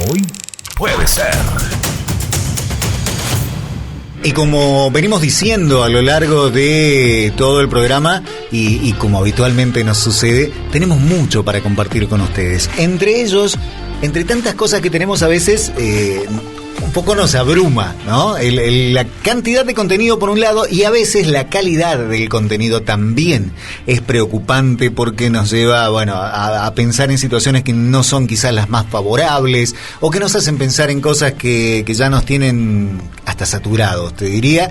Hoy puede ser. Y como venimos diciendo a lo largo de todo el programa, y como habitualmente nos sucede, tenemos mucho para compartir con ustedes. Entre ellos, entre tantas cosas que tenemos a veces, un poco nos abruma, ¿no? La cantidad de contenido por un lado, y a veces la calidad del contenido también es preocupante porque nos lleva, bueno, a pensar en situaciones que no son quizás las más favorables o que nos hacen pensar en cosas que ya nos tienen hasta saturados, te diría.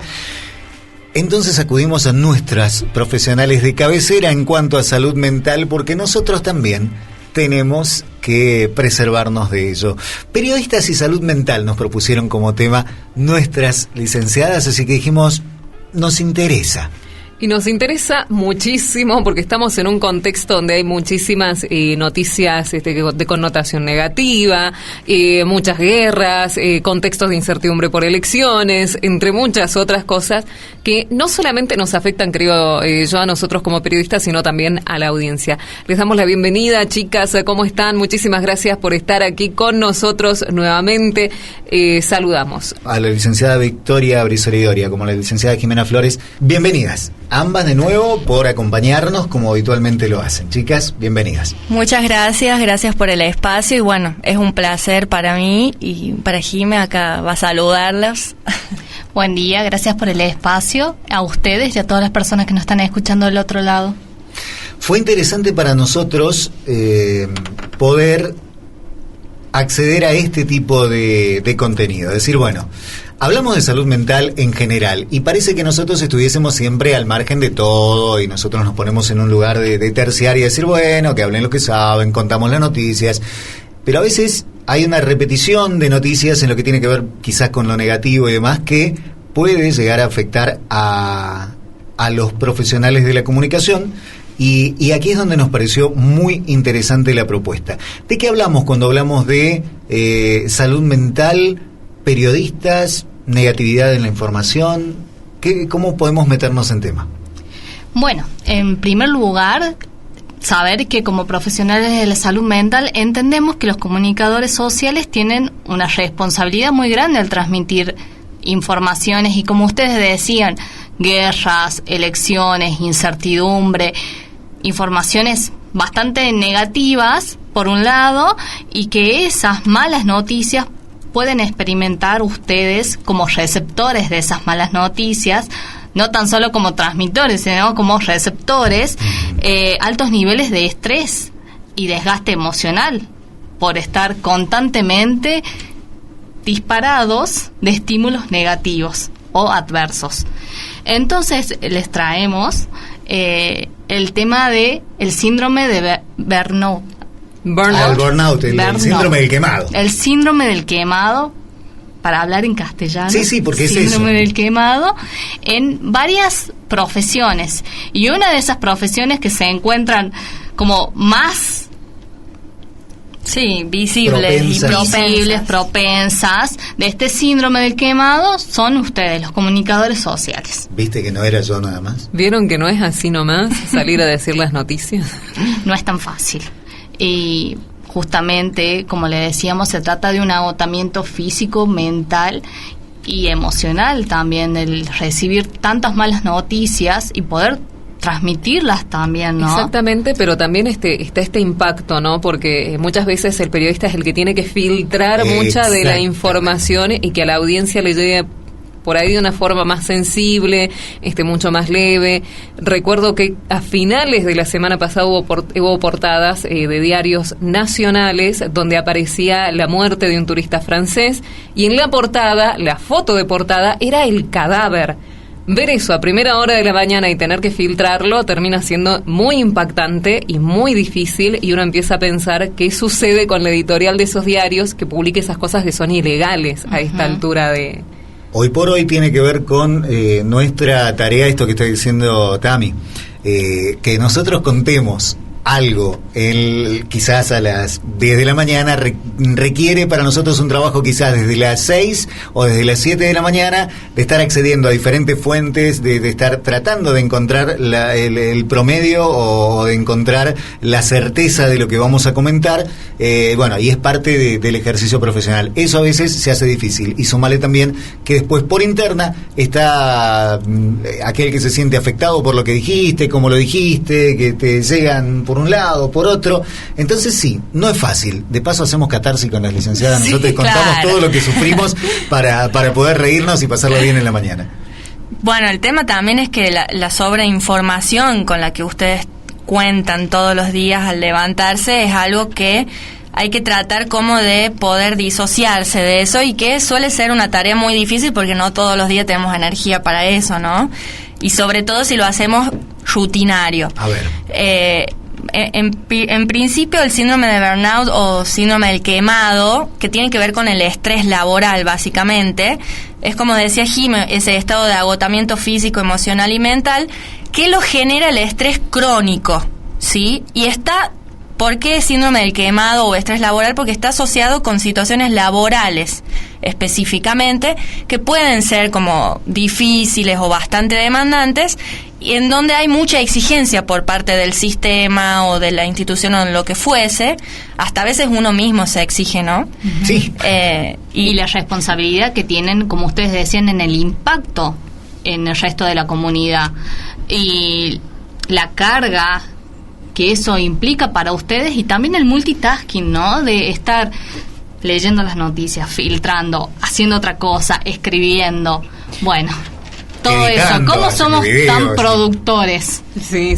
Entonces acudimos a nuestras profesionales de cabecera en cuanto a salud mental, porque nosotros también tenemos que preservarnos de ello. Periodistas y salud mental nos propusieron como tema nuestras licenciadas, así que dijimos, nos interesa. Y nos interesa muchísimo porque estamos en un contexto donde hay muchísimas noticias de connotación negativa, muchas guerras, contextos de incertidumbre por elecciones, entre muchas otras cosas que no solamente nos afectan, creo yo, a nosotros como periodistas, sino también a la audiencia. Les damos la bienvenida, chicas, ¿cómo están? Muchísimas gracias por estar aquí con nosotros nuevamente. Saludamos a la licenciada Victoria Brisoridoria, como la licenciada Jimena Flores. Bienvenidas. Ambas de nuevo por acompañarnos como habitualmente lo hacen. Chicas, bienvenidas. Muchas gracias por el espacio y bueno, es un placer para mí y para Jime, acá va a saludarlas. Buen día, gracias por el espacio, a ustedes y a todas las personas que nos están escuchando del otro lado. Fue interesante para nosotros poder acceder a este tipo de contenido, decir, bueno, hablamos de salud mental en general y parece que nosotros estuviésemos siempre al margen de todo y nosotros nos ponemos en un lugar de terciar y decir, bueno, que hablen lo que saben, contamos las noticias, pero a veces hay una repetición de noticias en lo que tiene que ver quizás con lo negativo y demás que puede llegar a afectar a los profesionales de la comunicación. Y aquí es donde nos pareció muy interesante la propuesta. ¿De qué hablamos cuando hablamos de salud mental, periodistas, negatividad en la información? ¿Cómo podemos meternos en tema? Bueno, en primer lugar, saber que como profesionales de la salud mental entendemos que los comunicadores sociales tienen una responsabilidad muy grande al transmitir informaciones y, como ustedes decían, guerras, elecciones, incertidumbre, informaciones bastante negativas por un lado, y que esas malas noticias pueden experimentar ustedes como receptores de esas malas noticias, no tan solo como transmitores, sino como receptores, altos niveles de estrés y desgaste emocional por estar constantemente disparados de estímulos negativos o adversos. Entonces les traemos el tema de el síndrome de burnout. El síndrome del quemado. El síndrome del quemado, para hablar en castellano. Sí, porque es eso. Síndrome del quemado en varias profesiones. Y una de esas profesiones que se encuentran como más propensas de este síndrome del quemado son ustedes, los comunicadores sociales. ¿Viste que no era yo nada más? ¿Vieron que no es así nomás salir a decir las noticias? No es tan fácil. Y justamente, como le decíamos, se trata de un agotamiento físico, mental y emocional también, el recibir tantas malas noticias y poder transmitirlas también, ¿no? Exactamente, pero también está este impacto, ¿no? Porque muchas veces el periodista es el que tiene que filtrar mucha de la información y que a la audiencia le llegue por ahí de una forma más sensible, mucho más leve. Recuerdo que a finales de la semana pasada hubo portadas de diarios nacionales donde aparecía la muerte de un turista francés y en la portada, la foto de portada, era el cadáver. Ver eso a primera hora de la mañana y tener que filtrarlo termina siendo muy impactante y muy difícil, y uno empieza a pensar qué sucede con la editorial de esos diarios que publique esas cosas que son ilegales a esta altura de... Hoy por hoy tiene que ver con nuestra tarea, esto que está diciendo Tami, que nosotros contemos algo, quizás a las 10 de la mañana, requiere para nosotros un trabajo quizás desde las 6 o desde las 7 de la mañana, de estar accediendo a diferentes fuentes, de estar tratando de encontrar el promedio o de encontrar la certeza de lo que vamos a comentar. Bueno, y es parte del ejercicio profesional. Eso a veces se hace difícil. Y súmale también que después por interna está aquel que se siente afectado por lo que dijiste, como lo dijiste, que te llegan por un lado, por otro. Entonces sí, no es fácil. De paso hacemos catarsis con las licenciadas. Sí, nosotros contamos claro. todo lo que sufrimos para poder reírnos y pasarlo bien en la mañana. Bueno, el tema también es que la sobreinformación con la que ustedes cuentan todos los días al levantarse es algo que hay que tratar como de poder disociarse de eso, y que suele ser una tarea muy difícil porque no todos los días tenemos energía para eso, ¿no? Y sobre todo si lo hacemos rutinario. A ver. En principio el síndrome de burnout o síndrome del quemado, que tiene que ver con el estrés laboral básicamente, es como decía Jim, ese estado de agotamiento físico, emocional y mental que lo genera el estrés crónico, ¿sí? Y ¿por qué síndrome del quemado o estrés laboral? Porque está asociado con situaciones laborales específicamente, que pueden ser como difíciles o bastante demandantes, y en donde hay mucha exigencia por parte del sistema o de la institución o lo que fuese. Hasta a veces uno mismo se exige, ¿no? Sí. Y la responsabilidad que tienen, como ustedes decían, en el impacto en el resto de la comunidad. Y la carga que eso implica para ustedes, y también el multitasking, ¿no? De estar leyendo las noticias, filtrando, haciendo otra cosa, escribiendo. Bueno, todo editando, eso. ¿Cómo somos videos, tan productores? Sí.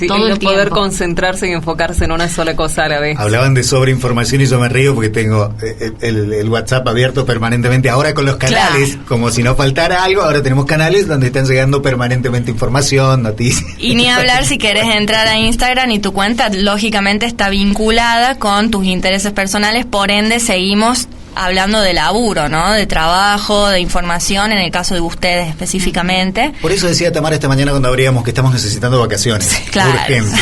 Todo el el poder tiempo. concentrarse y enfocarse en una sola cosa a la vez. Hablaban de sobreinformación y yo me río porque tengo el WhatsApp abierto permanentemente. Ahora con los canales, Claro. como si no faltara algo, ahora tenemos canales donde están llegando permanentemente información, noticias. Y ni hablar si querés entrar a Instagram y tu cuenta lógicamente está vinculada con tus intereses personales, por ende seguimos hablando de laburo, ¿no? De trabajo, de información, en el caso de ustedes específicamente. Por eso decía Tamara esta mañana cuando abríamos que estamos necesitando vacaciones. Claro. Urgente.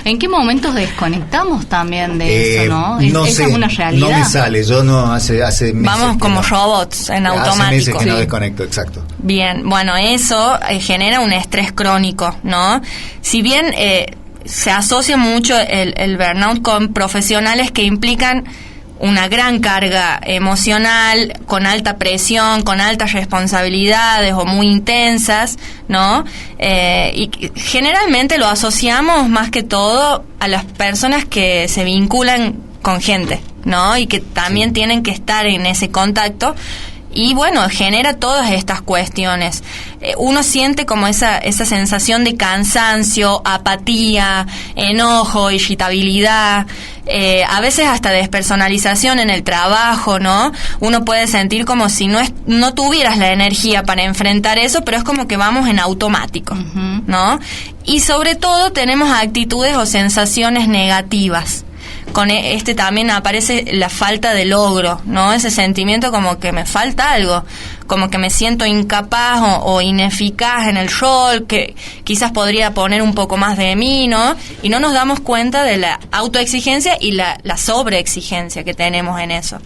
¿En qué momentos desconectamos también de eso, no? No Esa sé, es una realidad. no me sale. Yo no hace meses. Vamos que como no. robots en Hace automático. meses que no Sí. desconecto, exacto. Bien, bueno, eso genera un estrés crónico, ¿no? Si bien se asocia mucho el burnout con profesionales que implican una gran carga emocional, con alta presión, con altas responsabilidades o muy intensas, ¿no? Y generalmente lo asociamos más que todo a las personas que se vinculan con gente, ¿no? Y que también tienen que estar en ese contacto. Y bueno, genera todas estas cuestiones. Uno siente como esa sensación de cansancio, apatía, enojo, irritabilidad, a veces hasta despersonalización en el trabajo, ¿no? Uno puede sentir como si no tuvieras la energía para enfrentar eso, pero es como que vamos en automático, ¿no? Y sobre todo tenemos actitudes o sensaciones negativas. Con también aparece la falta de logro, ¿no? Ese sentimiento como que me falta algo, como que me siento incapaz o ineficaz en el rol, que quizás podría poner un poco más de mí, ¿no? Y no nos damos cuenta de la autoexigencia y la sobreexigencia que tenemos en eso.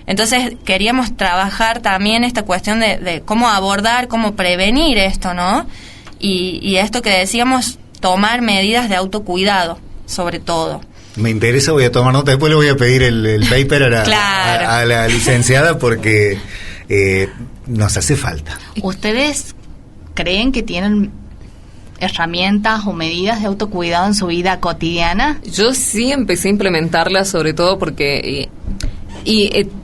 Entonces queríamos trabajar también esta cuestión de cómo abordar, cómo prevenir esto, ¿no? Y esto que decíamos, tomar medidas de autocuidado, sobre todo. Me interesa, voy a tomar nota. Después le voy a pedir el paper a la licenciada porque nos hace falta. ¿Ustedes creen que tienen herramientas o medidas de autocuidado en su vida cotidiana? Yo sí empecé a implementarlas, sobre todo porque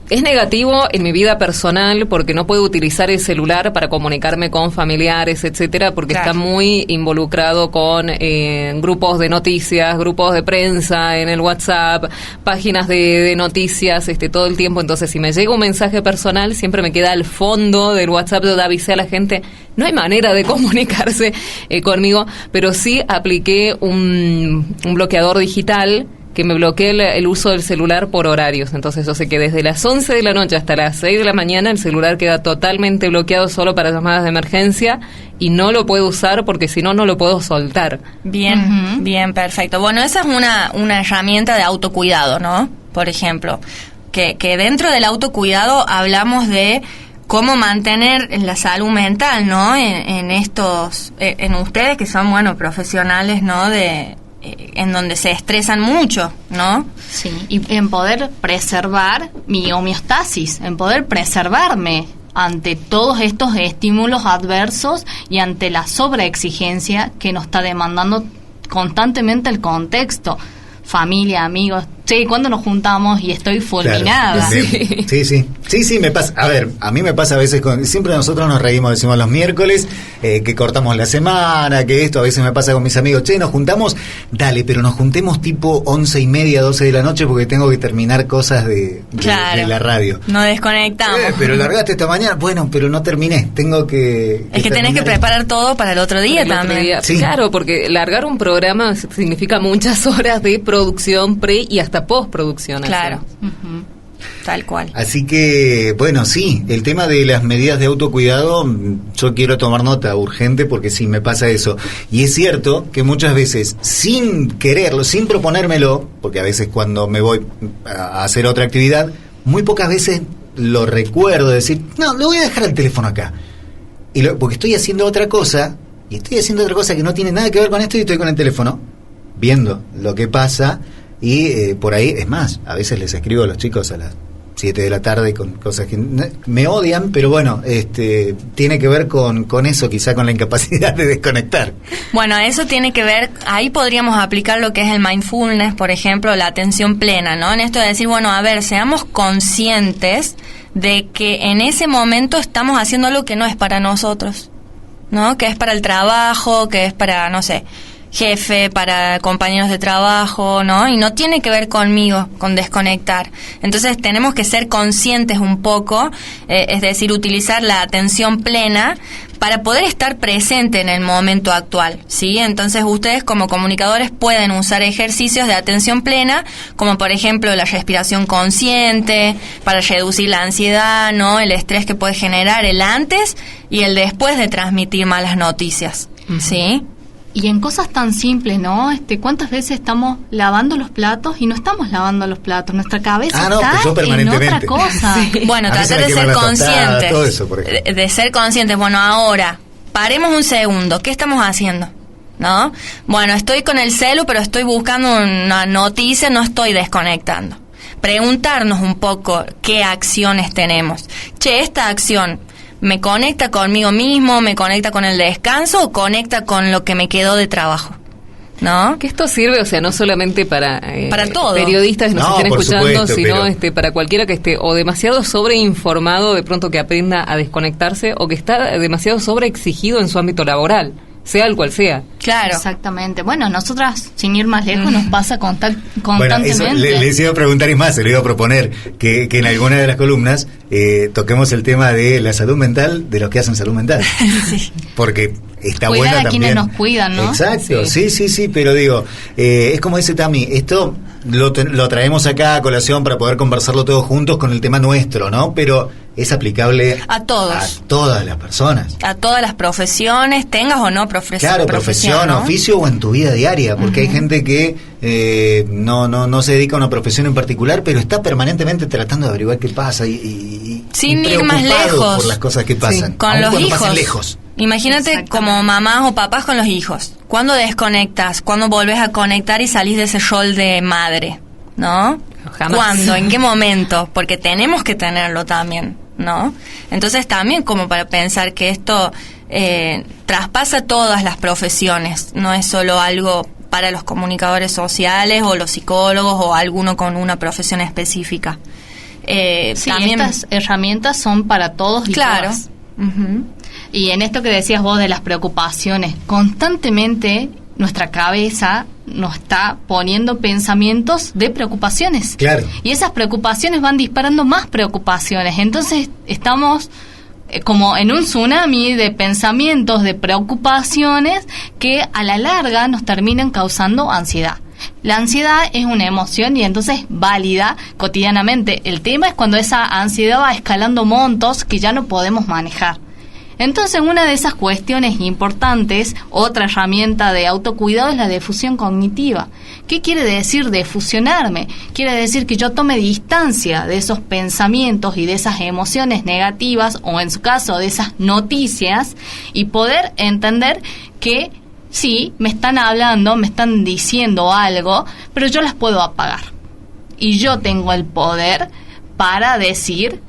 es negativo en mi vida personal porque no puedo utilizar el celular para comunicarme con familiares, etcétera, porque Claro. está muy involucrado con grupos de noticias, grupos de prensa en el WhatsApp, páginas de noticias todo el tiempo. Entonces, si me llega un mensaje personal, siempre me queda al fondo del WhatsApp. Yo avisé a la gente, no hay manera de comunicarse conmigo, pero sí apliqué un bloqueador digital que me bloquee el uso del celular por horarios. Entonces yo sé que desde las 11 de la noche hasta las 6 de la mañana el celular queda totalmente bloqueado solo para llamadas de emergencia y no lo puedo usar porque si no, no lo puedo soltar. Bien, bien, perfecto. Bueno, esa es una herramienta de autocuidado, ¿no? Por ejemplo, que dentro del autocuidado hablamos de cómo mantener la salud mental, ¿no? En ustedes que son, bueno, profesionales, ¿no? En donde se estresan mucho, ¿no? Sí, y en poder preservar mi homeostasis, en poder preservarme ante todos estos estímulos adversos y ante la sobreexigencia que nos está demandando constantemente el contexto. Familia, amigos, sí, cuando nos juntamos y estoy fulminada. Claro, sí, me pasa. A ver, a mí me pasa a veces, siempre nosotros nos reímos, decimos los miércoles, que cortamos la semana, que esto, a veces me pasa con mis amigos, nos juntamos, dale, pero nos juntemos tipo 11:30, 12 de la noche porque tengo que terminar cosas de la radio. No desconectamos. Pero largaste esta mañana, bueno, pero no terminé, tengo que es que tenés que preparar todo para el otro día también. Sí. Claro, porque largar un programa significa muchas horas de producción pre y hasta postproducción. Claro. Tal cual. Así que, bueno, sí, el tema de las medidas de autocuidado, yo quiero tomar nota urgente porque sí, me pasa eso. Y es cierto que muchas veces, sin quererlo, sin proponérmelo, porque a veces cuando me voy a hacer otra actividad, muy pocas veces lo recuerdo, decir, no, lo voy a dejar el teléfono acá. Porque estoy haciendo otra cosa, y estoy haciendo otra cosa que no tiene nada que ver con esto y estoy con el teléfono, viendo lo que pasa. Y por ahí, es más, a veces les escribo a los chicos a las 7 de la tarde con cosas que me odian, pero bueno, tiene que ver con eso, quizá con la incapacidad de desconectar. Bueno, eso tiene que ver, ahí podríamos aplicar lo que es el mindfulness, por ejemplo, la atención plena, ¿no? En esto de decir, bueno, a ver, seamos conscientes de que en ese momento estamos haciendo algo que no es para nosotros, ¿no? Que es para el trabajo, que es para, no sé, jefe, para compañeros de trabajo, ¿no? Y no tiene que ver conmigo, con desconectar. Entonces tenemos que ser conscientes un poco, es decir, utilizar la atención plena para poder estar presente en el momento actual, ¿sí? Entonces ustedes como comunicadores pueden usar ejercicios de atención plena, como por ejemplo la respiración consciente, para reducir la ansiedad, ¿no? El estrés que puede generar el antes y el después de transmitir malas noticias, ¿sí? Y en cosas tan simples, ¿no? ¿Cuántas veces estamos lavando los platos y no estamos lavando los platos? Nuestra cabeza está en otra cosa. Sí. Bueno, tratar de ser conscientes. Todo eso, por ejemplo. De ser conscientes. Bueno, ahora, paremos un segundo. ¿Qué estamos haciendo? ¿No? Bueno, estoy con el celu, pero estoy buscando una noticia, no estoy desconectando. Preguntarnos un poco qué acciones tenemos. Esta acción ¿me conecta conmigo mismo, me conecta con el descanso o conecta con lo que me quedó de trabajo? ¿No? Que esto sirve, o sea, no solamente para todo. Periodistas que nos estén escuchando, supuesto, sino para cualquiera que esté o demasiado sobreinformado, de pronto que aprenda a desconectarse, o que está demasiado sobreexigido en su ámbito laboral, sea el cual sea. Claro. Exactamente. Bueno, nosotras, sin ir más lejos, nos pasa constantemente. Bueno, eso les iba a preguntar, y más, se lo iba a proponer, que en alguna de las columnas toquemos el tema de la salud mental de los que hacen salud mental. Sí. Porque está cuidar buena a también. Quienes nos cuidan, ¿no? Exacto, sí, pero digo, es como dice Tami, esto lo traemos acá a colación para poder conversarlo todos juntos con el tema nuestro, ¿no? Pero es aplicable a todos, a todas las personas, a todas las profesiones, tengas o no profesión. Claro, profesión, ¿no? Oficio o en tu vida diaria, porque hay gente que no se dedica a una profesión en particular, pero está permanentemente tratando de averiguar qué pasa y sin ir más lejos por las cosas que pasan, sí. Con los hijos. Lejos. Imagínate como mamás o papás con los hijos. ¿Cuándo desconectas? ¿Cuándo volvés a conectar y salís de ese rol de madre? ¿No? Jamás. ¿Cuándo? ¿En qué momento? Porque tenemos que tenerlo también, ¿no? Entonces también como para pensar que esto traspasa todas las profesiones, no es solo algo para los comunicadores sociales o los psicólogos o alguno con una profesión específica. Sí, también estas herramientas son para todos y claro. todas. Y en esto que decías vos de las preocupaciones, constantemente nuestra cabeza nos está poniendo pensamientos de preocupaciones. Claro. Y esas preocupaciones van disparando más preocupaciones. Entonces estamos como en un tsunami de pensamientos, de preocupaciones que a la larga nos terminan causando ansiedad. La ansiedad es una emoción y entonces válida cotidianamente. El tema es cuando esa ansiedad va escalando montos que ya no podemos manejar. Entonces, una de esas cuestiones importantes, otra herramienta de autocuidado, es la defusión cognitiva. ¿Qué quiere decir defusionarme? Quiere decir que yo tome distancia de esos pensamientos y de esas emociones negativas, o en su caso, de esas noticias, y poder entender que sí, me están hablando, me están diciendo algo, pero yo las puedo apagar. Y yo tengo el poder para decir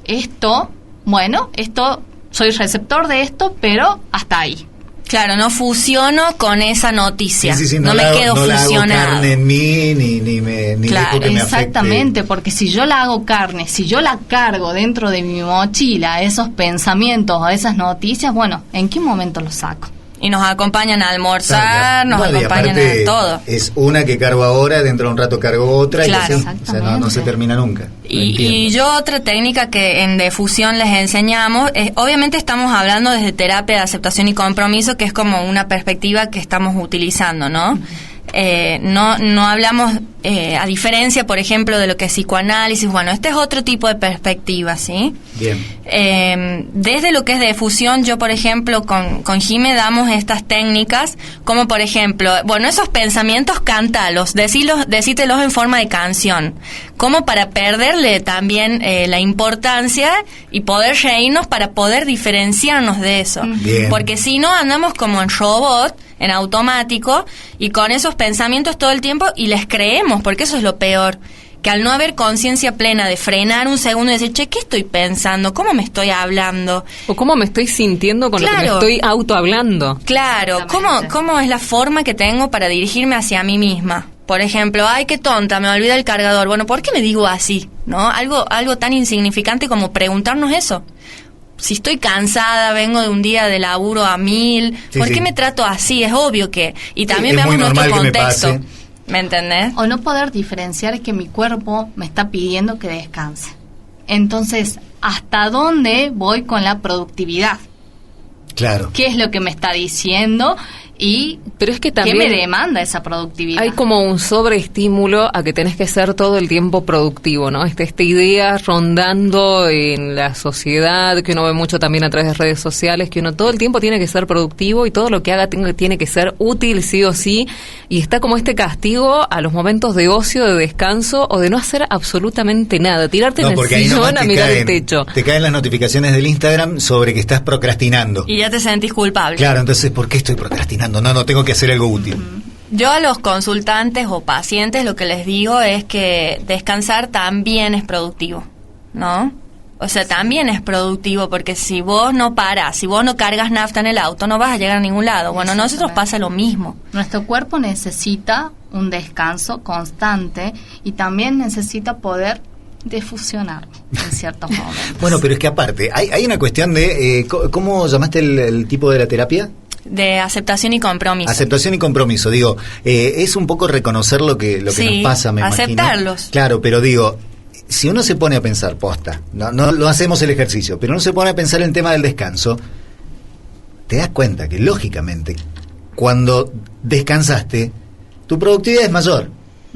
esto, soy receptor de esto, pero hasta ahí. Claro, no fusiono con esa noticia. Sí, no me quedo no fusionado. la hago carne en mí, ni Claro, dejo que me exactamente, afecte. porque si yo la hago carne, si yo la cargo dentro de mi mochila, esos pensamientos o esas noticias, bueno, ¿en qué momento los saco? Y nos acompañan a almorzar, nos No, y acompañan aparte, a todo. Es una que cargo ahora, dentro de un rato cargo otra, Claro, y así. O sea, no se termina nunca. Y yo otra técnica que en Defusión les enseñamos, obviamente estamos hablando desde terapia de aceptación y compromiso, que es como una perspectiva que estamos utilizando, ¿no? No hablamos, a diferencia, por ejemplo, de lo que es psicoanálisis. Bueno, este es otro tipo de perspectiva, ¿sí? Bien. Desde lo que es defusión, yo, por ejemplo, con Jime damos estas técnicas, como por ejemplo, bueno, esos pensamientos, cántalos, decítelos en forma de canción, como para perderle también la importancia y poder reírnos, para poder diferenciarnos de eso. Bien. Porque si no, andamos como en robot, en automático, y con esos pensamientos todo el tiempo, y les creemos, porque eso es lo peor, que al no haber conciencia plena de frenar un segundo y decir, che, ¿qué estoy pensando? ¿Cómo me estoy hablando? O cómo me estoy sintiendo con lo que me estoy autohablando. Claro, ¿cómo es la forma que tengo para dirigirme hacia mí misma? Por ejemplo, ay, qué tonta, me olvidé el cargador. Bueno, ¿por qué me digo así? ¿No? Algo tan insignificante como preguntarnos eso. Si estoy cansada, vengo de un día de laburo a 1000, ¿por qué me trato así? Es obvio que... Y también veamos nuestro contexto. ¿Me entendés? O no poder diferenciar que mi cuerpo me está pidiendo que descanse. Entonces, ¿hasta dónde voy con la productividad? Claro. ¿Qué es lo que me está diciendo? Pero es que también ¿qué me demanda esa productividad? Hay como un sobreestímulo a que tenés que ser todo el tiempo productivo, ¿no? Esta idea rondando en la sociedad, que uno ve mucho también a través de redes sociales, que uno todo el tiempo tiene que ser productivo y todo lo que haga tiene que ser útil sí o sí, y está como este castigo a los momentos de ocio, de descanso o de no hacer absolutamente nada, tirarte en el sillón a mirar el techo. Te caen las notificaciones del Instagram sobre que estás procrastinando. Y ya te sentís culpable. Claro, entonces, ¿por qué estoy procrastinando? No, tengo que hacer algo útil. Yo a los consultantes o pacientes lo que les digo es que descansar también es productivo, ¿no? O sea, también es productivo, porque si vos no paras, si vos no cargas nafta en el auto, no vas a llegar a ningún lado. Bueno, a nosotros pasa lo mismo. Nuestro cuerpo necesita un descanso constante y también necesita poder defusionar en ciertos momentos. Bueno, pero es que aparte, hay una cuestión de... ¿cómo llamaste el tipo de la terapia? De aceptación y compromiso. Aceptación y compromiso, digo, es un poco reconocer lo que nos pasa, me imagino. Aceptarlos. Claro, pero digo, si uno se pone a pensar, posta, no lo hacemos el ejercicio, pero uno se pone a pensar en el tema del descanso, te das cuenta que lógicamente, cuando descansaste, tu productividad es mayor.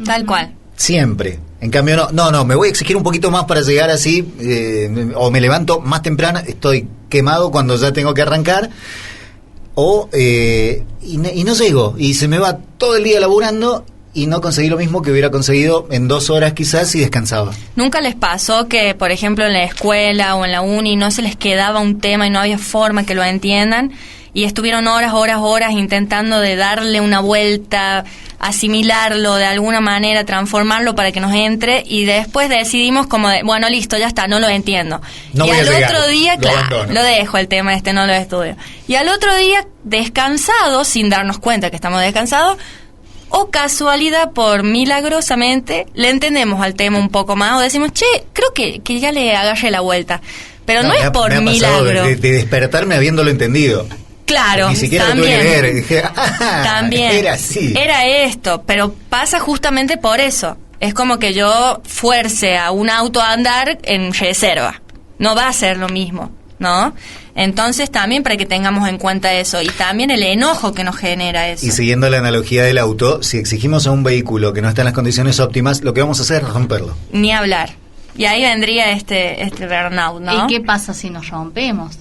Tal cual. Siempre. En cambio, no, me voy a exigir un poquito más para llegar así, o me levanto más temprano, estoy quemado cuando ya tengo que arrancar. Y no llego, y se me va todo el día laburando y no conseguí lo mismo que hubiera conseguido en 2 horas quizás si descansaba. ¿Nunca les pasó que, por ejemplo, en la escuela o en la uni no se les quedaba un tema y no había forma que lo entiendan? Y estuvieron horas intentando de darle una vuelta, asimilarlo de alguna manera, transformarlo para que nos entre, y después decidimos como de, bueno, listo, ya está, no lo entiendo. No y voy a al llegar, otro día, lo claro, abandono. lo dejo el tema no lo estudio. Y al otro día, descansados, sin darnos cuenta que estamos descansados, o casualidad, por milagrosamente, le entendemos al tema un poco más, o decimos, che, creo que ya le agarré la vuelta. Pero no es por milagro. De despertarme habiéndolo entendido. Claro, ni siquiera también, lo tuve que ver. Dije, también era así. Era esto, pero pasa justamente por eso. Es como que yo fuerce a un auto a andar en reserva. No va a ser lo mismo, ¿no? Entonces también para que tengamos en cuenta eso, y también el enojo que nos genera eso. Y siguiendo la analogía del auto, si exigimos a un vehículo que no está en las condiciones óptimas, lo que vamos a hacer es romperlo. Ni hablar. Y ahí vendría este burnout, ¿no? ¿Y qué pasa si nos rompemos?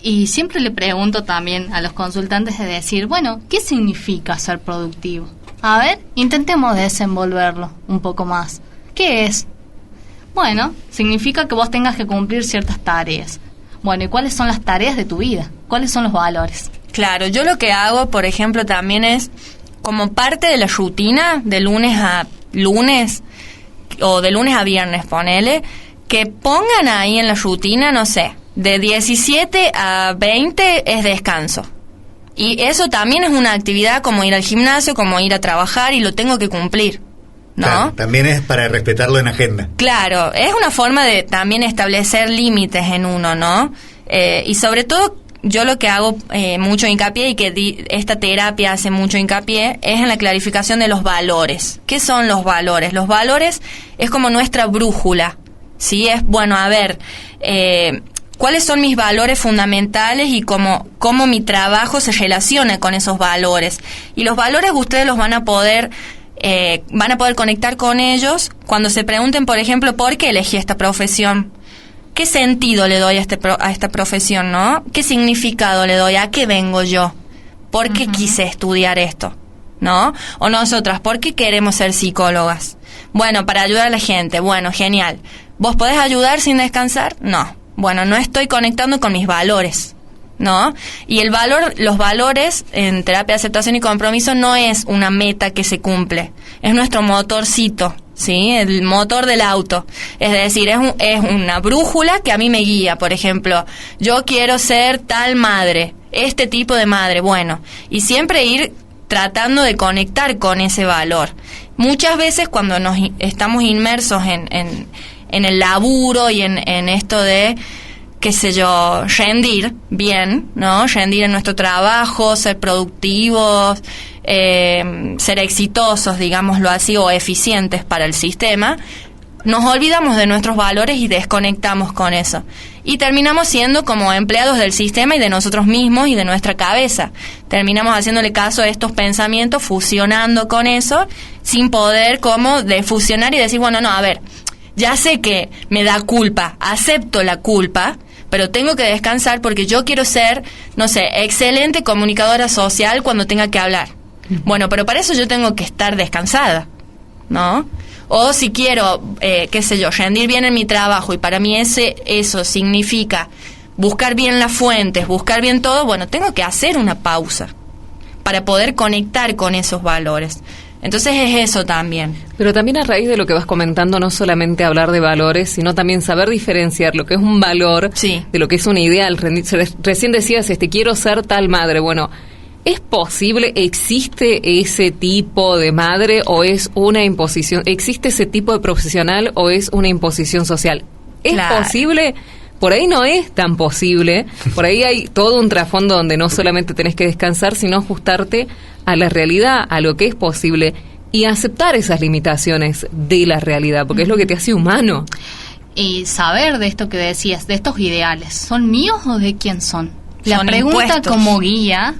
Y siempre le pregunto también a los consultantes de decir, bueno, ¿qué significa ser productivo? A ver, intentemos desenvolverlo un poco más. ¿Qué es? Bueno, significa que vos tengas que cumplir ciertas tareas. Bueno, ¿y cuáles son las tareas de tu vida? ¿Cuáles son los valores? Claro, yo lo que hago, por ejemplo, también es, como parte de la rutina, de lunes a lunes, o de lunes a viernes, ponele, que pongan ahí en la rutina, no sé, de 17 a 20 es descanso. Y eso también es una actividad como ir al gimnasio, como ir a trabajar, y lo tengo que cumplir, ¿no? Claro, también es para respetarlo en agenda. Claro, es una forma de también establecer límites en uno, ¿no? Y sobre todo, yo lo que hago mucho hincapié, y que esta terapia hace mucho hincapié, es en la clarificación de los valores. ¿Qué son los valores? Los valores es como nuestra brújula, ¿sí? Es, bueno, a ver, ¿cuáles son mis valores fundamentales y cómo mi trabajo se relaciona con esos valores? Y los valores ustedes los van a poder conectar con ellos cuando se pregunten, por ejemplo, ¿por qué elegí esta profesión? ¿Qué sentido le doy a esta profesión, no? ¿Qué significado le doy? ¿A qué vengo yo? ¿Por qué quise estudiar esto? ¿No? O nosotras, ¿por qué queremos ser psicólogas? Bueno, para ayudar a la gente. Bueno, genial. ¿Vos podés ayudar sin descansar? No. Bueno, no estoy conectando con mis valores, ¿no? Y los valores en terapia de aceptación y compromiso no es una meta que se cumple, es nuestro motorcito, ¿sí? El motor del auto. Es decir, es una brújula que a mí me guía. Por ejemplo, yo quiero ser tal madre, este tipo de madre, bueno, y siempre ir tratando de conectar con ese valor. Muchas veces cuando estamos inmersos en el laburo y en esto de, qué sé yo, rendir bien, ¿no? Rendir en nuestro trabajo, ser productivos, ser exitosos, digámoslo así, o eficientes para el sistema, nos olvidamos de nuestros valores y desconectamos con eso. Y terminamos siendo como empleados del sistema y de nosotros mismos y de nuestra cabeza. Terminamos haciéndole caso a estos pensamientos, fusionando con eso, sin poder como defusionar y decir, bueno, no, a ver, ya sé que me da culpa, acepto la culpa, pero tengo que descansar porque yo quiero ser, no sé, excelente comunicadora social cuando tenga que hablar. Bueno, pero para eso yo tengo que estar descansada, ¿no? O si quiero, qué sé yo, rendir bien en mi trabajo, y para mí eso significa buscar bien las fuentes, buscar bien todo, bueno, tengo que hacer una pausa para poder conectar con esos valores. Entonces es eso también. Pero también a raíz de lo que vas comentando, no solamente hablar de valores, sino también saber diferenciar lo que es un valor de lo que es un ideal. Recién decías, quiero ser tal madre. Bueno, ¿es posible? ¿Existe ese tipo de madre o es una imposición? ¿Existe ese tipo de profesional o es una imposición social? ¿Es posible? Por ahí no es tan posible. Por ahí hay todo un trasfondo donde no solamente tenés que descansar, sino ajustarte a la realidad, a lo que es posible, y aceptar esas limitaciones de la realidad, porque es lo que te hace humano. Y saber de esto que decías, de estos ideales, ¿son míos o de quién son? La pregunta impuestos. Como guía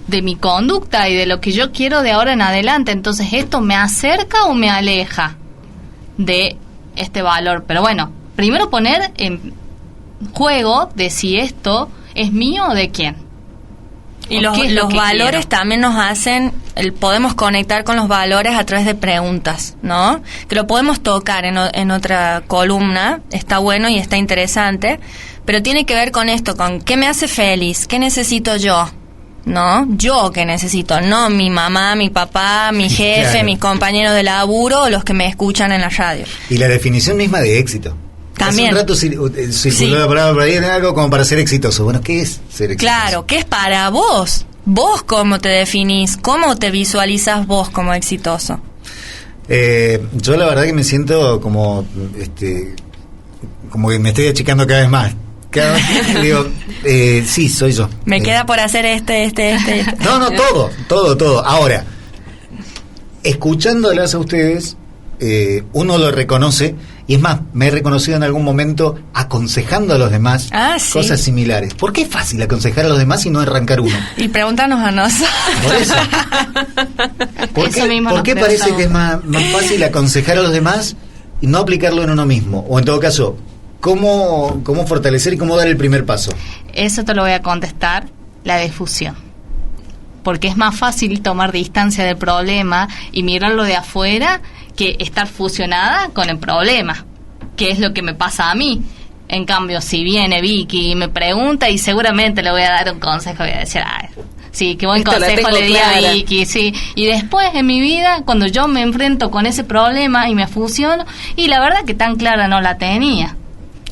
de mi conducta y de lo que yo quiero de ahora en adelante. Entonces, ¿esto me acerca o me aleja de este valor? Pero bueno, primero poner en juego de si esto es mío o de quién. Y los valores también nos hacen, podemos conectar con los valores a través de preguntas, ¿no? Que lo podemos tocar en otra columna, está bueno y está interesante, pero tiene que ver con esto, con qué me hace feliz, qué necesito yo, ¿no? Yo qué necesito, no mi mamá, mi papá, mi jefe, claro, mis compañeros de laburo o los que me escuchan en la radio. Y la definición misma de éxito. También. Hace un rato circuló la palabra por ahí, en algo como para ser exitoso. Bueno, ¿qué es ser exitoso? Claro, ¿qué es para vos? ¿Vos cómo te definís? ¿Cómo te visualizas vos como exitoso? Yo la verdad que me siento como que me estoy achicando cada vez más. Digo, sí, soy yo. Me queda por hacer No, todo. Ahora, escuchándolas a ustedes, uno lo reconoce Y es más, me he reconocido en algún momento aconsejando a los demás cosas similares. ¿Por qué es fácil aconsejar a los demás y no arrancar uno? Y preguntarnos a nosotros. Por eso. ¿Por qué parece que es más fácil aconsejar a los demás y no aplicarlo en uno mismo? O en todo caso, ¿cómo fortalecer y cómo dar el primer paso? Eso te lo voy a contestar, la difusión. Porque es más fácil tomar distancia del problema y mirarlo de afuera que estar fusionada con el problema, que es lo que me pasa a mí. En cambio, si viene Vicky y me pregunta, y seguramente le voy a dar un consejo, voy a decir, sí, qué buen consejo le di a Vicky, sí. Y después en mi vida, cuando yo me enfrento con ese problema y me fusiono, y la verdad que tan clara no la tenía.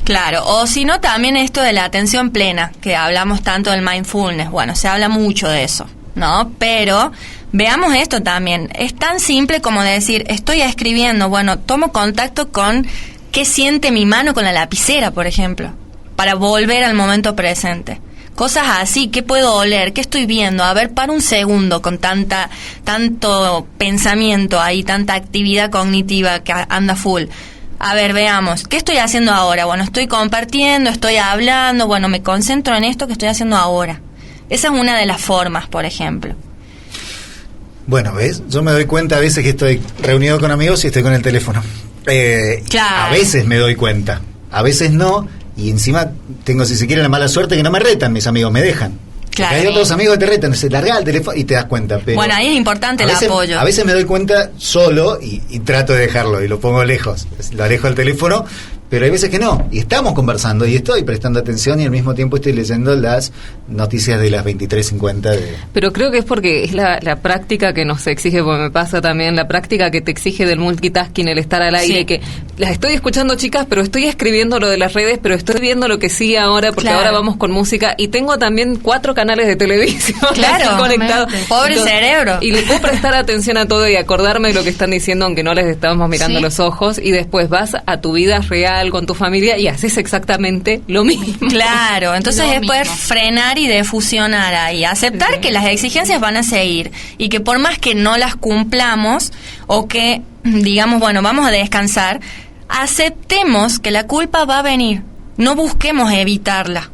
Claro, o si no, también esto de la atención plena, que hablamos tanto del mindfulness. Bueno, se habla mucho de eso, ¿no? Pero veamos esto también. Es tan simple como decir, estoy escribiendo, bueno, tomo contacto con qué siente mi mano con la lapicera, por ejemplo, para volver al momento presente. Cosas así, ¿qué puedo oler? ¿Qué estoy viendo? A ver, para un segundo con tanto pensamiento ahí, tanta actividad cognitiva que anda full. A ver, veamos, ¿qué estoy haciendo ahora? Bueno, estoy compartiendo, estoy hablando, bueno, me concentro en esto que estoy haciendo ahora. Esa es una de las formas, por ejemplo. Bueno, ¿ves? Yo me doy cuenta a veces que estoy reunido con amigos y estoy con el teléfono. Claro. A veces me doy cuenta, a veces no, y encima tengo, si se quiere, la mala suerte que no me retan mis amigos, me dejan. Claro. Porque hay otros amigos que te retan, se larga el teléfono y te das cuenta. Pero bueno, ahí es importante el apoyo. A veces me doy cuenta solo y trato de dejarlo y lo pongo lejos, lo alejo del teléfono. Pero hay veces que no, y estamos conversando y estoy prestando atención y al mismo tiempo estoy leyendo las noticias de las 23:50 Pero creo que es porque es la práctica que nos exige, porque me pasa también, la práctica que te exige del multitasking, el estar al aire, sí. Que las estoy escuchando, chicas, pero estoy escribiendo lo de las redes, pero estoy viendo lo que sigue ahora, porque ahora vamos con música, y tengo también 4 canales de televisión conectados. Pobre cerebro. Y le puedo prestar atención a todo y acordarme de lo que están diciendo, aunque no les estamos mirando los ojos, y después vas a tu vida real, con tu familia y haces exactamente lo mismo. Claro, entonces después frenar y defusionar ahí, aceptar que las exigencias van a seguir y que por más que no las cumplamos o que digamos, bueno, vamos a descansar, aceptemos que la culpa va a venir, no busquemos evitarla.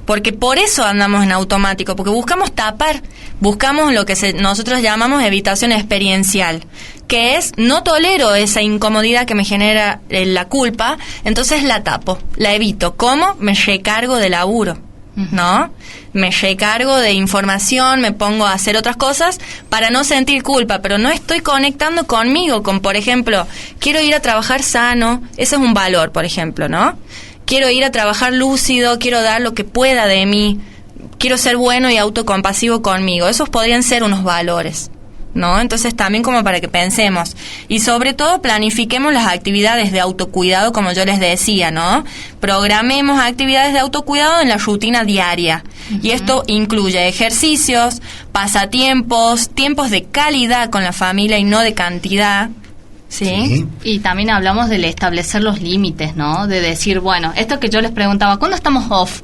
Porque por eso andamos en automático, porque buscamos tapar, buscamos lo que nosotros llamamos evitación experiencial, que es no tolero esa incomodidad que me genera la culpa, entonces la tapo, la evito. ¿Cómo? Me recargo de laburo, ¿no? Me recargo de información, me pongo a hacer otras cosas para no sentir culpa, pero no estoy conectando conmigo, con, por ejemplo, quiero ir a trabajar sano, ese es un valor, por ejemplo, ¿no? Quiero ir a trabajar lúcido, quiero dar lo que pueda de mí, quiero ser bueno y autocompasivo conmigo. Esos podrían ser unos valores, ¿no? Entonces también como para que pensemos. Y sobre todo planifiquemos las actividades de autocuidado, como yo les decía, ¿no? Programemos actividades de autocuidado en la rutina diaria. Y esto incluye ejercicios, pasatiempos, tiempos de calidad con la familia y no de cantidad. Sí. Y también hablamos del establecer los límites, ¿no? De decir, bueno, esto que yo les preguntaba, ¿cuándo estamos off?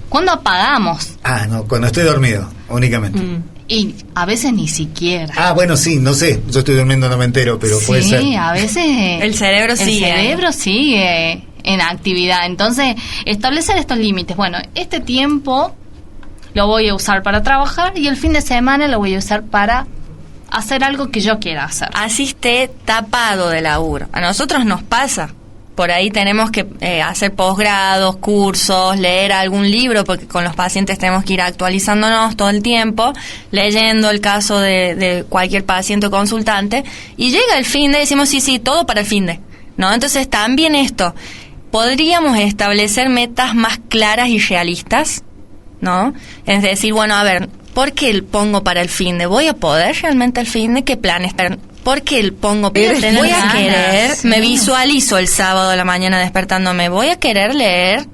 ¿Cuándo apagamos? No, cuando estoy dormido, únicamente. Y a veces ni siquiera. Bueno, sí, no sé, yo estoy durmiendo, no me entero, pero puede ser. Sí, a veces el cerebro sigue en actividad. Entonces, establecer estos límites. Bueno, este tiempo lo voy a usar para trabajar y el fin de semana lo voy a usar para hacer algo que yo quiera hacer. Así esté tapado de laburo. A nosotros nos pasa. Por ahí tenemos que hacer posgrados, cursos, leer algún libro, porque con los pacientes tenemos que ir actualizándonos todo el tiempo, leyendo el caso de cualquier paciente o consultante, y llega el fin de, decimos sí, todo para el fin de, ¿no? Entonces también esto, podríamos establecer metas más claras y realistas, ¿no? Es decir, bueno, a ver, ¿por qué pongo para el fin de? ¿Voy a poder realmente el fin de? ¿Qué planes? ¿Por qué pongo? Voy a querer, me visualizo el sábado a la mañana despertándome, ¿voy a querer leer?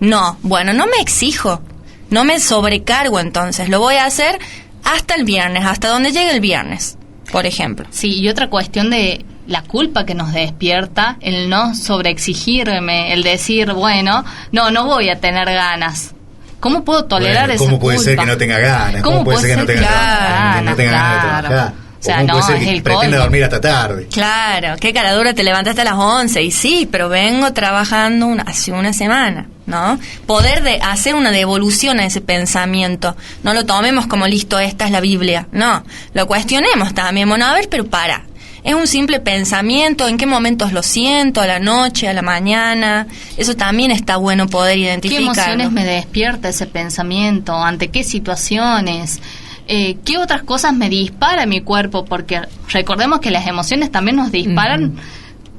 No, bueno, no me exijo, no me sobrecargo entonces, lo voy a hacer hasta el viernes, hasta donde llegue el viernes, por ejemplo. Sí, y otra cuestión de la culpa que nos despierta, el no sobreexigirme, el decir, bueno, no voy a tener ganas. ¿Cómo puedo tolerar esa culpa? ¿Cómo puede ser que no tenga ganas? ¿Cómo puede ser que no tenga ganas de trabajar? O sea, ¿Cómo no, puede ser es que el pretende colmo. dormir hasta tarde? Claro, qué cara dura, te levantaste a las 11 y sí, pero vengo trabajando hace una semana, ¿no? Poder de hacer una devolución a ese pensamiento. No lo tomemos como listo, esta es la Biblia. No, lo cuestionemos también. Bueno, a ver, pero para. Es un simple pensamiento, ¿en qué momentos lo siento? ¿A la noche, a la mañana? Eso también está bueno poder ¿Qué identificarlo. emociones me despierta ese pensamiento? ¿Ante qué situaciones? ¿Qué otras cosas me dispara mi cuerpo? Porque recordemos que las emociones también nos disparan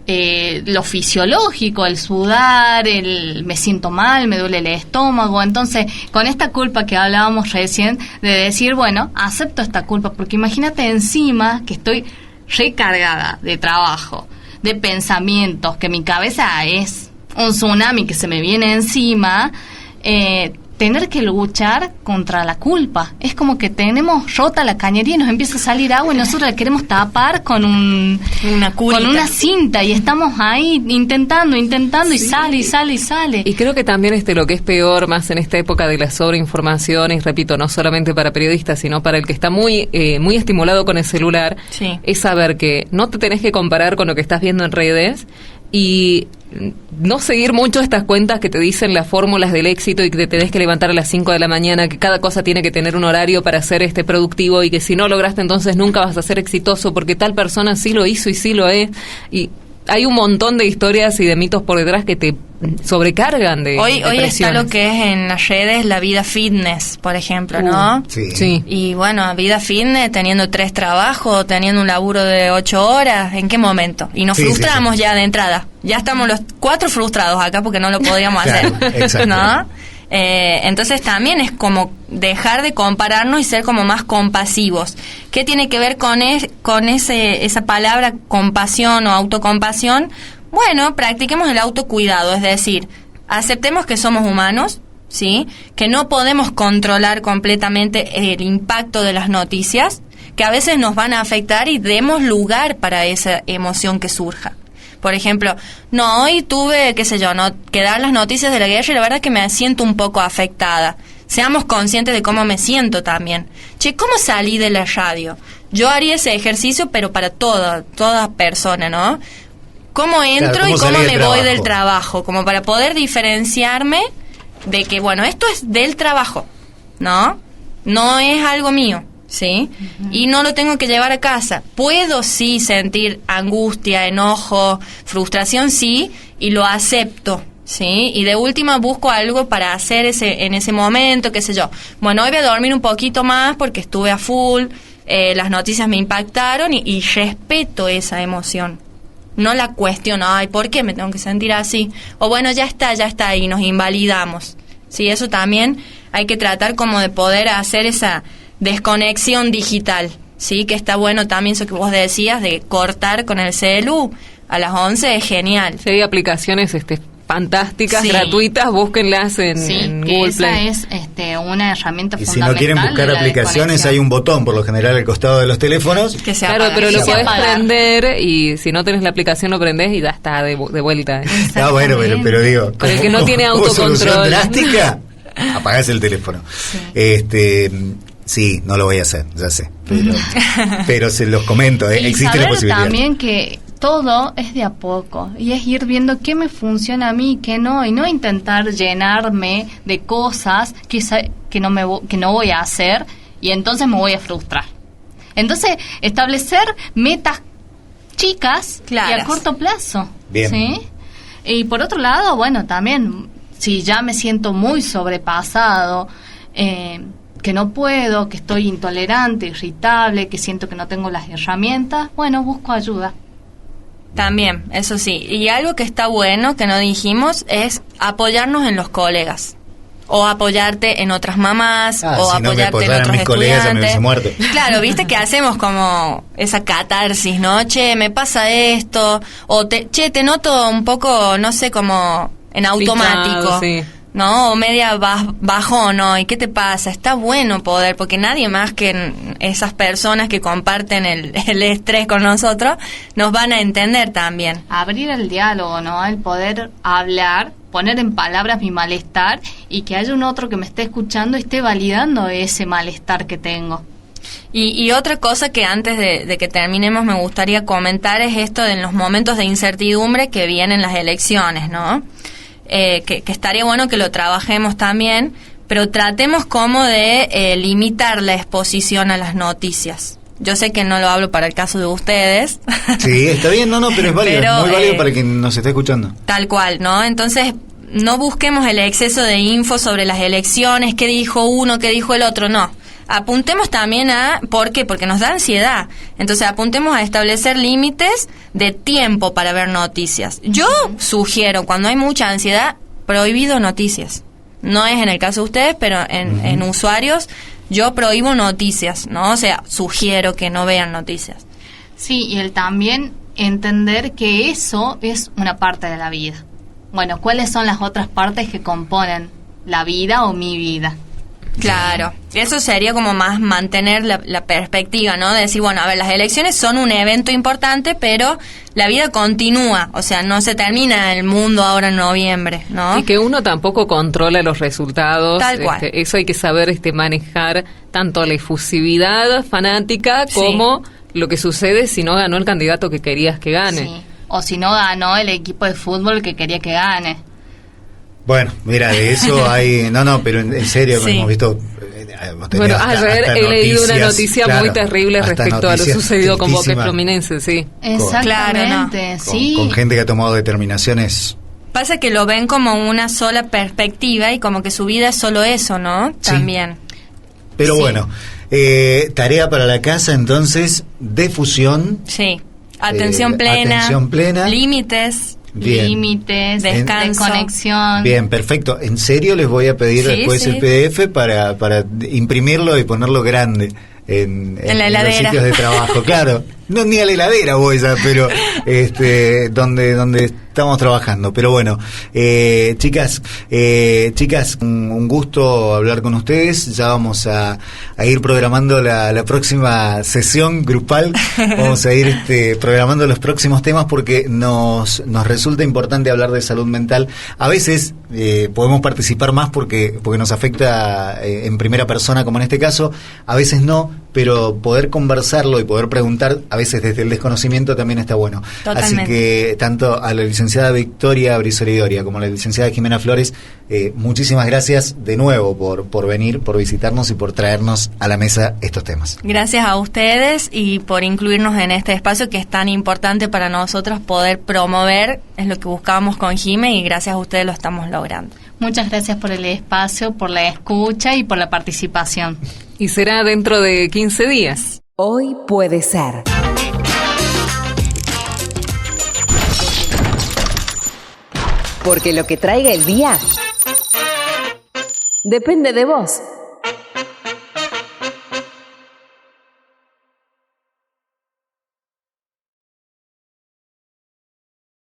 lo fisiológico, el sudar, me siento mal, me duele el estómago. Entonces, con esta culpa que hablábamos recién, de decir, bueno, acepto esta culpa, porque imagínate encima que estoy recargada de trabajo, de pensamientos, que mi cabeza es un tsunami que se me viene encima, tener que luchar contra la culpa. Es como que tenemos rota la cañería y nos empieza a salir agua y nosotros la queremos tapar con con una cinta y estamos ahí intentando y sale. Y creo que también lo que es peor, más en esta época de la sobreinformación, y repito, no solamente para periodistas, sino para el que está muy estimulado con el celular, sí, es saber que no te tenés que comparar con lo que estás viendo en redes y no seguir mucho estas cuentas que te dicen las fórmulas del éxito y que te tenés que levantar a las 5 de la mañana, que cada cosa tiene que tener un horario para ser productivo y que si no lograste entonces nunca vas a ser exitoso porque tal persona sí lo hizo y sí lo es. Y hay un montón de historias y de mitos por detrás que te sobrecargan de Hoy está presiones. lo que es en las redes la vida fitness, por ejemplo, ¿no? Sí. Y bueno, vida fitness, teniendo 3 trabajos, teniendo un laburo de 8 horas, ¿en qué momento? Y nos frustramos ya de entrada. Ya estamos los 4 frustrados acá porque no lo podíamos Claro, hacer, exacto. ¿no? Entonces también es como dejar de compararnos y ser como más compasivos. ¿Qué tiene que ver con esa palabra compasión o autocompasión? Bueno, practiquemos el autocuidado, es decir, aceptemos que somos humanos, ¿sí? Que no podemos controlar completamente el impacto de las noticias, que a veces nos van a afectar y demos lugar para esa emoción que surja. Por ejemplo, no, hoy tuve, que dar las noticias de la guerra y la verdad es que me siento un poco afectada. Seamos conscientes de cómo me siento también. Che, ¿cómo salí de la radio? Yo haría ese ejercicio, pero para toda persona, ¿no? ¿Cómo entro y cómo me voy del trabajo? Como para poder diferenciarme de que, bueno, esto es del trabajo, ¿no? No es algo mío, ¿sí? Uh-huh. Y no lo tengo que llevar a casa. Puedo sí sentir angustia, enojo, frustración, sí, y lo acepto, ¿sí? Y de última busco algo para hacer en ese momento, qué sé yo. Bueno, hoy voy a dormir un poquito más porque estuve a full, las noticias me impactaron y respeto esa emoción. No la cuestiono, ay, ¿por qué me tengo que sentir así? O bueno, ya está, y nos invalidamos. Sí, eso también hay que tratar como de poder hacer esa desconexión digital, ¿sí? Que está bueno también eso que vos decías de cortar con el celu a las 11 es genial. Sí, hay aplicaciones fantásticas, sí, gratuitas, búsquenlas en Google Play. Esa es una herramienta y fundamental. si no quieren buscar aplicaciones, hay un botón por lo general al costado de los teléfonos. Que se claro, apaga. pero lo se podés apaga. prender y si no tenés la aplicación lo prendés y ya está de vuelta. Ah, bueno, pero digo, Pero el que no tiene como solución autocontrol. drástica, apagás el teléfono. Sí, no lo voy a hacer, ya sé. Pero se los comento, Y existe saber la posibilidad. también que todo es de a poco y es ir viendo qué me funciona a mí y qué no, y no intentar llenarme de cosas que no voy a hacer y entonces me voy a frustrar. Entonces, establecer metas chicas Claras. y a corto plazo. Bien. ¿Sí? Y por otro lado, bueno, también, si ya me siento muy sobrepasado, que no puedo, que estoy intolerante, irritable, que siento que no tengo las herramientas, bueno, busco ayuda. También, eso sí. Y algo que está bueno, que no dijimos, es apoyarnos en los colegas. O apoyarte en otras mamás, o si no me apoyarte en apoyaran otros mis colegas, ya me hubiese estudiantes. muerto. Claro, viste que hacemos como esa catarsis, ¿no? Che, me pasa esto. O te noto un poco, no sé, como en automático. Pichado, sí. ¿No? O media bajón, ¿no? ¿Y qué te pasa? Está bueno poder, porque nadie más que esas personas que comparten el estrés con nosotros nos van a entender también. Abrir el diálogo, ¿no? El poder hablar, poner en palabras mi malestar y que haya un otro que me esté escuchando y esté validando ese malestar que tengo. Y otra cosa que antes de que terminemos me gustaría comentar es esto de en los momentos de incertidumbre que vienen las elecciones, ¿no? Que estaría bueno que lo trabajemos también, pero tratemos como de limitar la exposición a las noticias. Yo sé que no lo hablo para el caso de ustedes. Sí, está bien, no, pero es válido, pero, muy válido para quien nos esté escuchando. Tal cual, ¿no? Entonces, no busquemos el exceso de info sobre las elecciones, qué dijo uno, qué dijo el otro, no. Apuntemos también a... ¿Por qué? Porque nos da ansiedad. Entonces, apuntemos a establecer límites de tiempo para ver noticias. Yo sugiero, cuando hay mucha ansiedad, prohibido noticias. No es en el caso de ustedes, pero en usuarios, yo prohíbo noticias, ¿no? O sea, sugiero que no vean noticias. Sí, y el también entender que eso es una parte de la vida. Bueno, ¿cuáles son las otras partes que componen la vida o mi vida? Claro, eso sería como más mantener la perspectiva, ¿no? De decir, bueno, a ver, las elecciones son un evento importante, pero la vida continúa, o sea, no se termina el mundo ahora en noviembre, ¿no? Y que uno tampoco controla los resultados. Tal cual. Eso hay que saber manejar tanto la efusividad fanática como lo que sucede si no ganó el candidato que querías que gane. Sí. O si no ganó el equipo de fútbol que quería que gane. Bueno, mira, de eso hay... No, pero en serio, hemos visto... Bueno, ayer he leído una noticia muy terrible respecto a lo sucedido con Boca y Fluminense, sí. Exactamente, sí. Con gente que ha tomado determinaciones... Pasa que lo ven como una sola perspectiva y como que su vida es solo eso, ¿no? Sí. También. Pero bueno, tarea para la casa entonces, difusión. Sí. Atención plena. Límites. Bien. Límites, descanso, desconexión. Bien, perfecto. En serio les voy a pedir después el PDF para imprimirlo y ponerlo grande en los sitios de trabajo. Claro, no ni a la heladera voy ya, pero donde estamos trabajando. Pero bueno, chicas, un gusto hablar con ustedes. Ya vamos a ir programando la próxima sesión grupal. Vamos a ir programando los próximos temas porque nos resulta importante hablar de salud mental. A veces podemos participar más porque nos afecta en primera persona, como en este caso. A veces no, pero poder conversarlo y poder preguntar, a veces desde el desconocimiento, también está bueno. Totalmente. Así que tanto a la licenciada Victoria Brizuela Doria como a la licenciada Jimena Flores, muchísimas gracias de nuevo por venir, por visitarnos y por traernos a la mesa estos temas. Gracias a ustedes y por incluirnos en este espacio que es tan importante para nosotros poder promover, es lo que buscábamos con Jime y gracias a ustedes lo estamos logrando. Muchas gracias por el espacio, por la escucha y por la participación. Y será dentro de 15 días. Hoy puede ser. Porque lo que traiga el día depende de vos.